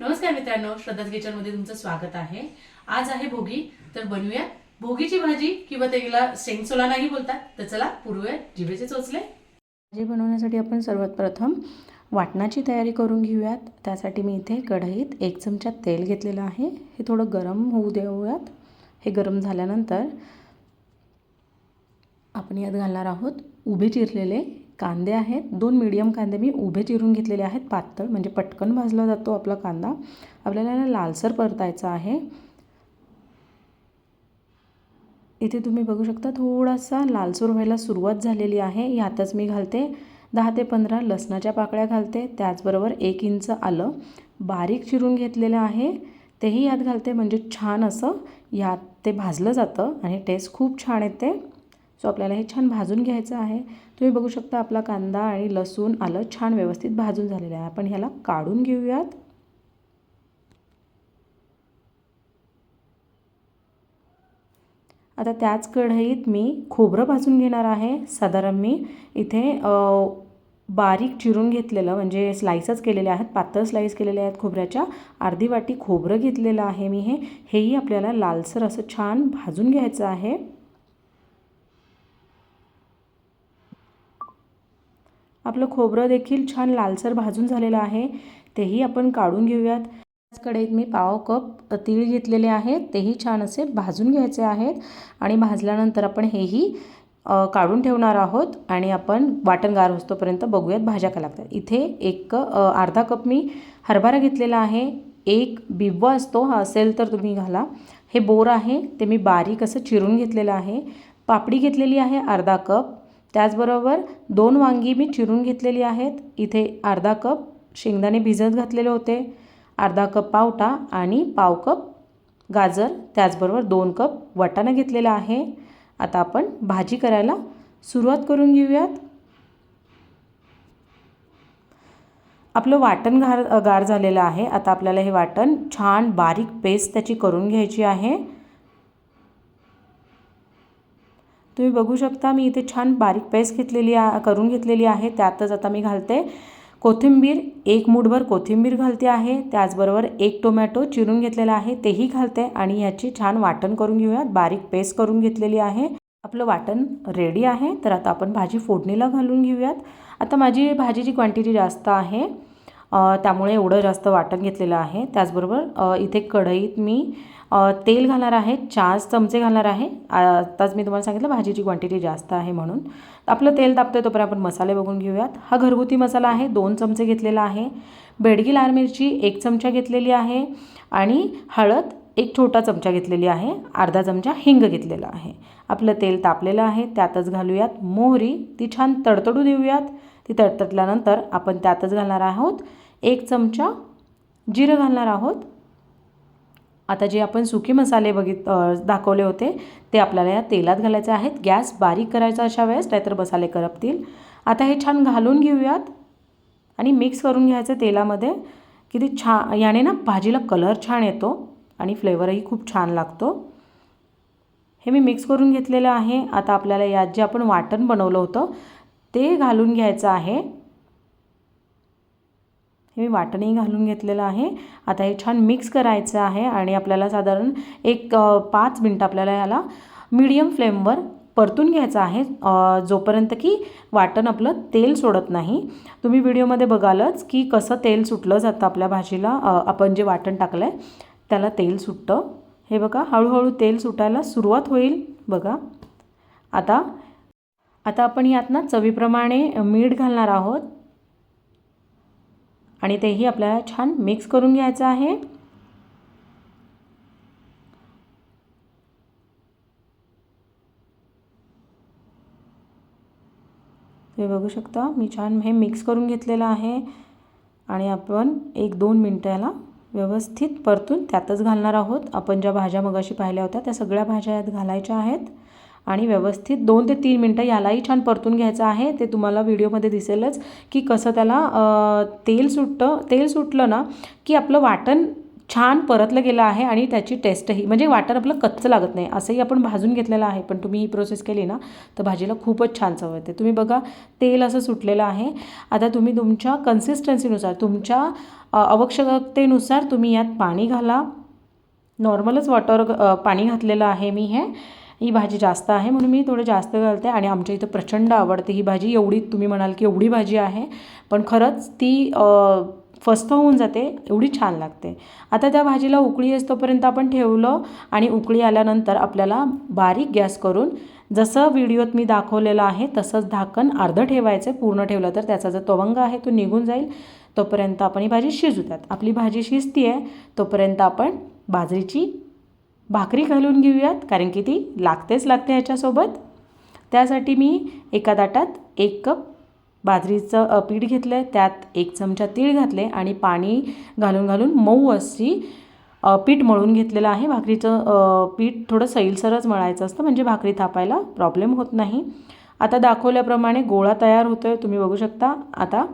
नमस्कार मित्रांनो, श्रद्धाज किचनमध्ये तुमचं स्वागत आहे। आज आहे भोगी, तर बनवूया भोगीची भाजी किंवा त्याला शेंगसोला नाही बोलतात। तर चला पुरूया जिभेचे चोचले। भाजी बनवण्यासाठी आपण सर्वात प्रथम वाटणाची तयारी करून घेऊयात। त्यासाठी मी इथे कढईत 1 चमचा तेल घेतलेलं आहे। हे थोडं गरम होऊ देऊयात। हे गरम झाल्यानंतर आपण यात घालणार आहोत उभे चिरलेले कांदे आहेत। 2 मीडियम कांदे मी उभे चिरून घेतलेले आहेत, पातळ म्हणजे पटकन भाजला जातो आपला कांदा। आपल्याला लालसर परतायचा आहे। इथे तुम्ही बघू शकता थोडासा लालसर व्हायला सुरुवात झालेली आहे। यातच मी घालते 10 ते 15 लसणाच्या पाकळ्या घालते। त्याचबरोबर 1 इंच आलं बारीक चिरून घेतलेलं आहे, तेही यात घालते। म्हणजे छान असं यात ते भाजलं जातं आणि टेस्ट खूप छान येते। सो आपल्याला हे छान भाजून घ्यायचं आहे। तुम्ही बघू शकता आपला कांदा आणि लसूण आलं छान व्यवस्थित भाजून झालेलं आहे। आपण ह्याला काढून घेऊयात। आता त्याच कढईत मी खोबरं भाजून घेणार आहे। साधारण मी इथे बारीक चिरून घेतलेलं म्हणजे स्लाइसच केलेले आहेत, पातळ स्लाइस केलेले आहेत खोबऱ्याच्या। अर्धी वाटी खोबरं घेतलेलं आहे मी। हेही आपल्याला लालसर असं छान भाजून घ्यायचं आहे। आपलं खोबरं देखील छान लालसर भाजून झालेलं आहे, तेही आपण काढून घेऊयात। त्याच कढईत मी पाव कप तीळ घेतलेले आहेत, तेही छान असे भाजून घ्यायचे आहेत। आणि भाजल्यानंतर आपण हेही काढून ठेवणार आहोत आणि आपण वाटण गार होईपर्यंत बघूयात भाज्या काय लागतात। इथे अर्धा कप मी हरभरा घेतलेला आहे। 1 बिब्बा असतो, हा असेल तर तुम्ही घाला। हे बोर आहे, ते मी बारीक असं चिरून घेतलेलं आहे। पापडी घेतलेली आहे अर्धा कप। त्याचबरोबर 2 वांगी मी चिरून घेतलेली आहेत। इथे अर्धा कप शेंगदाणे भिजत घातलेले होते, अर्धा कप पावटा आणि पाव कप गाजर, त्याचबरोबर 2 कप वाटाणा घेतलेला आहे। आता आपण भाजी करायला सुरुवात करून घेऊयात। आपलं वाटण गार झालेलं आहे। आता आपल्याला हे वाटण छान बारीक पेस्ट त्याची करून घ्यायची आहे। तुम्ही बघू शकता मी इथे छान बारीक पेस्ट करून घेतलेली आहे। त्यातच आता मी घालते कोथिंबीर, 1 मूठभर कोथिंबीर घालते आहे। त्याचबरोबर 1 टोमॅटो चिरून घेतलेला आहे, तेही घालते आणि ह्याची छान वाटण करून घेऊयात। बारीक पेस्ट करून घेतलेली आहे। आपलं वाटण रेडी आहे। तर आता आपण भाजी फोडणीला घालून घेऊयात। आता माझी भाजीची क्वांटिटी जास्त आहे, त्यामुळे एवढं जास्त वाटण घेतलेलं आहे। त्याचबरोबर इथे कढईत मी तेल घालणार आहे, 4 चमचे घालणार आहे। आताच मी तुम्हाला सांगितलं भाजीची क्वांटिटी जास्त आहे म्हणून। आपलं तेल तापतंय तोपर्यंत आपण मसाले बघून घेऊयात। हा घरगुती मसाला आहे, 2 चमचे घेतलेला आहे। बेडगी लाल मिरची 1 चमचा घेतलेली आहे आणि हळद 1 छोटा चमचा घेतलेली आहे। अर्धा चमचा हिंग घेतलेला आहे। आपलं तेल तापलेलं आहे, त्यातच घालूयात मोहरी, ती छान तडतडू देऊयात। ती तडतडल्यानंतर आपण त्यातच घालणार आहोत 1 चमचा जिरं घालणार आहोत। आता जे आपण सुके मसाले दाखवले होते ते आपल्याला या तेलात घालायचे आहेत। गॅस बारीक करायचा अशा वेळेस, नाहीतर मसाले करपतील। आता हे छान घालून घेऊयात आणि मिक्स करून घ्यायचं तेलामध्ये। किती छान याने ना भाजीला कलर छान येतो आणि फ्लेवरही खूप छान लागतो। हे मी मिक्स करून घेतलेलं आहे। आता आपल्याला यात जे आपण वाटण बनवलं होतं ते घालून घ्यायचं आहे। हे मी वाटणही घालून घेतलेलं आहे। आता हे छान मिक्स करायचं आहे आणि आपल्याला साधारण 5 मिनटं आपल्याला याला मीडियम फ्लेमवर परतून घ्यायचं आहे, जोपर्यंत की वाटण आपलं तेल सोडत नाही। तुम्ही व्हिडिओमध्ये बघालच की कसं तेल सुटलं जातं आपल्या भाजीला। आपण जे वाटण टाकलं आहे त्याला तेल सुटतं। हे बघा हळूहळू तेल सुटायला सुरुवात होईल बघा। आता आपण यात ना चवीप्रमाणे मीठ घालणार आहोत आणि तेही आपल्याला छान मिक्स करून घ्यायचं आहे। हे बघू शकता मी छान हे मिक्स करून घेतलेलं आहे आणि आपण 1-2 मिनटं याला व्यवस्थित परतून त्यातच घालणार आहोत। आपण ज्या भाज्या मगाशी पाहिल्या होत्या त्या सगळ्या भाज्या यात घालायच्या आहेत आणि व्यवस्थित 2 ते 3 मिनटं यालाही छान परतून घ्यायचं आहे। ते तुम्हाला व्हिडिओमध्ये दिसेलच की कसं त्याला तेल सुटलं ना की आपलं वाटण छान परतलं गेलं आहे आणि त्याची टेस्टही म्हणजे वाटण आपलं कच्चं लागत नाही. असंही आपण भाजून घेतलेलं आहे, पण तुम्ही ही प्रोसेस केली ना तर भाजीला खूपच छान चव येते. तुम्ही बघा तेल असं सुटलेलं आहे. आता तुम्ही तुमच्या कन्सिस्टन्सीनुसार, तुमच्या आवश्यकतेनुसार तुम्ही यात पाणी घाला. नॉर्मलच वॉटर पाणी घातलेलं आहे मी. ही भाजी जास्त आहे म्हणून मी थोडं जास्त घालते आणि आमच्या इथं प्रचंड आवडते ही भाजी. एवढी तुम्ही म्हणाल की एवढी भाजी आहे, पण खरंच ती फस्त होऊन जाते, एवढी छान लागते. आता त्या भाजीला उकळी येतोपर्यंत आपण ठेवलं आणि उकळी आल्यानंतर आपल्याला बारीक गॅस करून जसं व्हिडिओत मी दाखवलेलं आहे तसंच झाकण अर्धं ठेवायचं. पूर्ण ठेवलं तर त्याचा जो तवंग आहे तो निघून जाईल. तोपर्यंत आपण ही भाजी शिजू द्यात. आपली भाजी शिजती आहे तोपर्यंत आपण बाजरीची भाकरी घालून घेऊयात, कारण की ती लागते ह्याच्यासोबत. त्यासाठी मी एका ताटात 1 कप बाजरीचं पीठ घेतलं आहे. त्यात 1 चमचा तीळ घातले आणि पाणी घालून मऊ अशी पीठ मळून घेतलेलं आहे. भाकरीचं पीठ थोडं सैलसरच मळायचं असतं, म्हणजे भाकरी थापायला प्रॉब्लेम होत नाही. आता दाखवल्याप्रमाणे गोळा तयार होतो आहे, तुम्ही बघू शकता. आता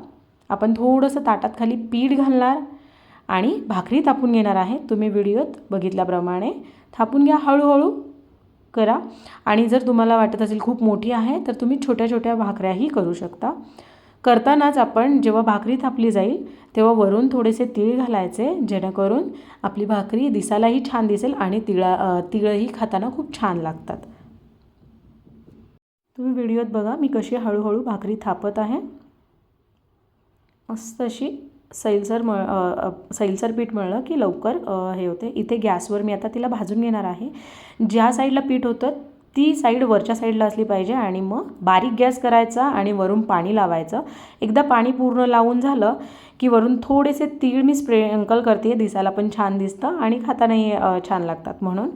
आपण थोडंसं ताटात खाली पीठ घालणार आणि भाकरी थापून घेणार आहे. तुम्ही व्हिडिओत बघितल्याप्रमाणे थापून घ्या, हळूहळू करा. आणि जर तुम्हाला वाटत असेल खूप मोठी आहे तर तुम्ही छोट्या छोट्या भाकऱ्याही करू शकता. करतानाच आपण जेव्हा भाकरी थापली जाईल तेव्हा वरून थोडेसे तीळ घालायचे, जेणेकरून आपली भाकरी दिसायलाही छान दिसेल आणि तिळही खाताना खूप छान लागतात. तुम्ही व्हिडिओत बघा मी कशी हळूहळू भाकरी थापत आहे. मस्त अशी सैलसर पीठ मळलं की लवकर हे होते. इथे गॅसवर मी आता तिला भाजून घेणार आहे. ज्या साईडला पीठ होतं ती साईड वरच्या साईडला असली पाहिजे आणि मग बारीक गॅस करायचा आणि वरून पाणी लावायचं. एकदा पाणी पूर्ण लावून झालं की वरून थोडेसे तीळ मी स्प्रिंकल करते, दिसायला पण छान दिसतं आणि खातानाही छान लागतात. म्हणून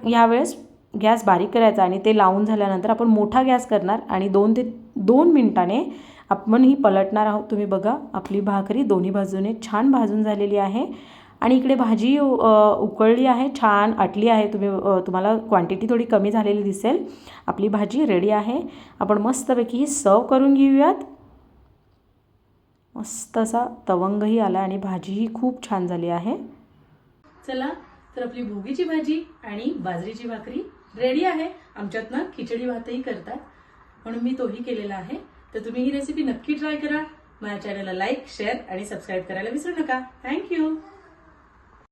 यावेळेस गॅस बारीक करायचा आणि ते लावून झाल्यानंतर आपण मोठा गॅस करणार आणि 2 मिनिटाने आपण ही पलटणार आहोत. तुम्ही बघा आपली भाकरी दोन्ही बाजूने छान भाजून झालेली आहे आणि इकडे भाजी उकळली आहे, छान आटली आहे. तुम्हाला क्वांटिटी थोडी कमी झालेली दिसेल. आपली भाजी रेडी आहे. आपण मस्तपैकी ही सर्व करून घेऊयात. मस्त असा तवंगही आला आणि भाजीही खूप छान झाली आहे. चला तर आपली भोगीची भाजी आणि बाजरीची भाकरी रेडी आहे. आमच्यात ना खिचडी भातही करतात म्हणून मी तोही केलेला आहे. तर तुम्ही ही रेसिपी नक्की ट्राय करा. माझ्या चॅनलला लाईक, शेअर आणि सबस्क्राईब करायला विसरू नका. थँक्यू.